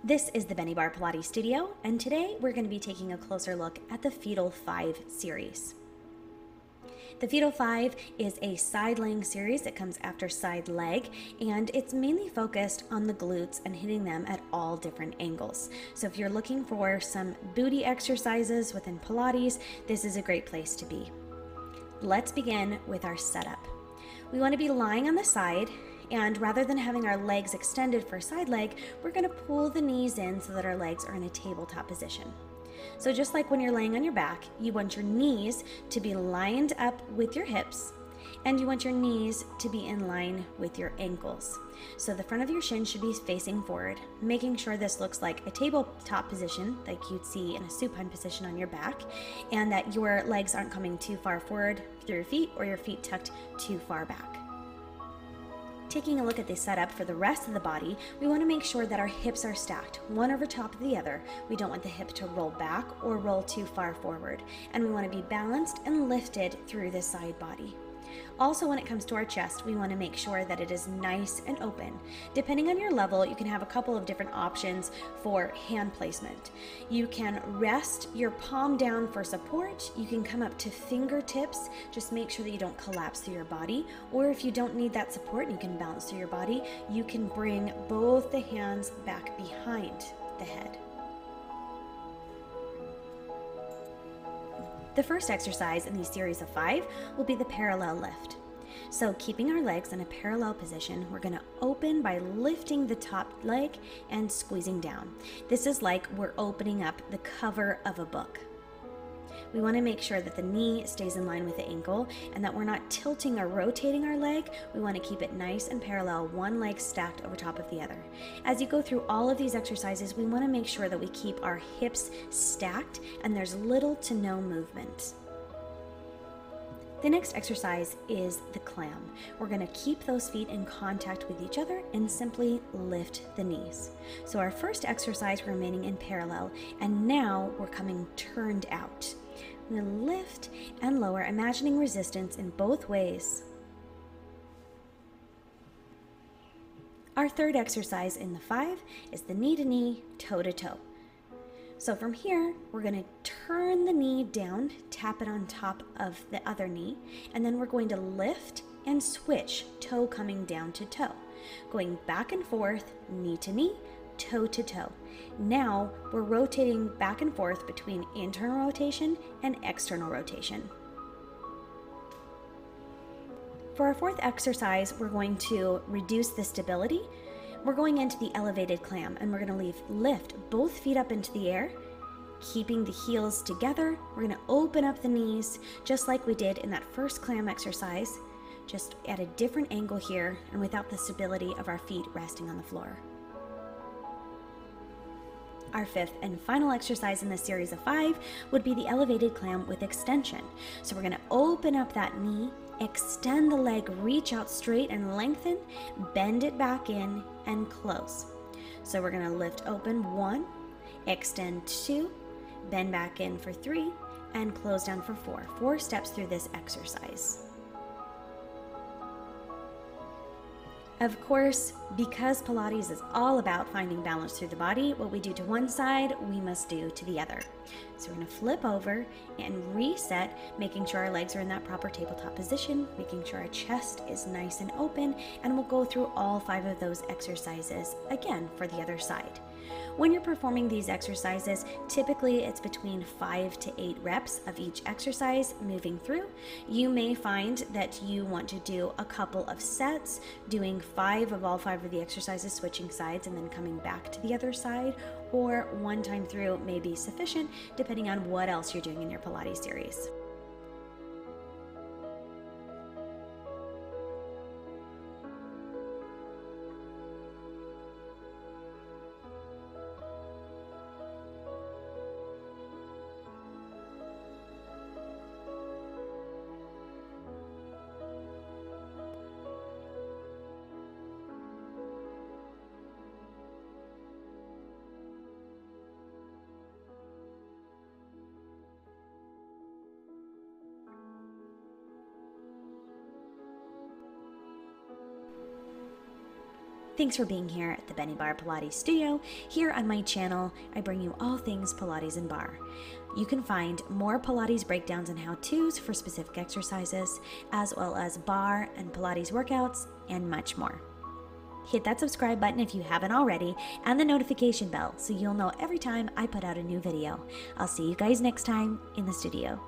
This is the Bennie Barre Pilates Studio, and today we're going to be taking a closer look at the Fetal Five Series. The Fetal Five is a side laying series that comes after side leg, and it's mainly focused on the glutes and hitting them at all different angles. So if you're looking for some booty exercises within Pilates, this is a great place to be. Let's begin with our setup. We want to be lying on the side, and rather than having our legs extended for side leg, we're going to pull the knees in so that our legs are in a tabletop position. So just like when you're laying on your back, you want your knees to be lined up with your hips, and you want your knees to be in line with your ankles. So the front of your shin should be facing forward, making sure this looks like a tabletop position like you'd see in a supine position on your back, and that your legs aren't coming too far forward through your feet or your feet tucked too far back. Taking a look at the setup for the rest of the body, we want to make sure that our hips are stacked, one over top of the other. We don't want the hip to roll back or roll too far forward, and we want to be balanced and lifted through the side body. Also, when it comes to our chest, we want to make sure that it is nice and open. Depending on your level, you can have a couple of different options for hand placement. You can rest your palm down for support. You can come up to fingertips. Just make sure that you don't collapse through your body. Or if you don't need that support and you can balance through your body, you can bring both the hands back behind the head. The first exercise in these series of 5 will be the parallel lift. So keeping our legs in a parallel position, we're going to open by lifting the top leg and squeezing down. This is like we're opening up the cover of a book. We want to make sure that the knee stays in line with the ankle and that we're not tilting or rotating our leg. We want to keep it nice and parallel, one leg stacked over top of the other. As you go through all of these exercises, we want to make sure that we keep our hips stacked and there's little to no movement. The next exercise is the clam. We're going to keep those feet in contact with each other and simply lift the knees. So our first exercise, we're remaining in parallel, and now we're coming turned out. I'm going to lift and lower, imagining resistance in both ways. Our third exercise in the 5 is the knee to knee, toe to toe. So from here, we're going to turn the knee down, tap it on top of the other knee, and then we're going to lift and switch, toe coming down to toe, going back and forth, knee to knee, toe to toe. Now we're rotating back and forth between internal rotation and external rotation. For our fourth exercise, we're going to reduce the stability. We're going into the elevated clam, and we're going to lift both feet up into the air, keeping the heels together. We're going to open up the knees just like we did in that first clam exercise, just at a different angle here and without the stability of our feet resting on the floor. Our fifth and final exercise in this series of 5 would be the elevated clam with extension. So we're going to open up that knee, extend the leg, reach out straight and lengthen, bend it back in and close. So we're going to lift open 1, extend 2, bend back in for 3, and close down for 4. 4 steps through this exercise. Of course, because Pilates is all about finding balance through the body, what we do to one side, we must do to the other. So we're going to flip over and reset, making sure our legs are in that proper tabletop position, making sure our chest is nice and open, and we'll go through all 5 of those exercises again for the other side. When you're performing these exercises, typically it's between 5 to 8 reps of each exercise moving through. You may find that you want to do a couple of sets, doing 5 of all 5 of the exercises, switching sides and then coming back to the other side, or one time through may be sufficient depending on what else you're doing in your Pilates series. Thanks for being here at the Bennie Barre Pilates studio. Here on my channel, I bring you all things Pilates and Barre. You can find more Pilates breakdowns and how-tos for specific exercises, as well as Barre and Pilates workouts, and much more. Hit that subscribe button if you haven't already, and the notification bell so you'll know every time I put out a new video. I'll see you guys next time in the studio.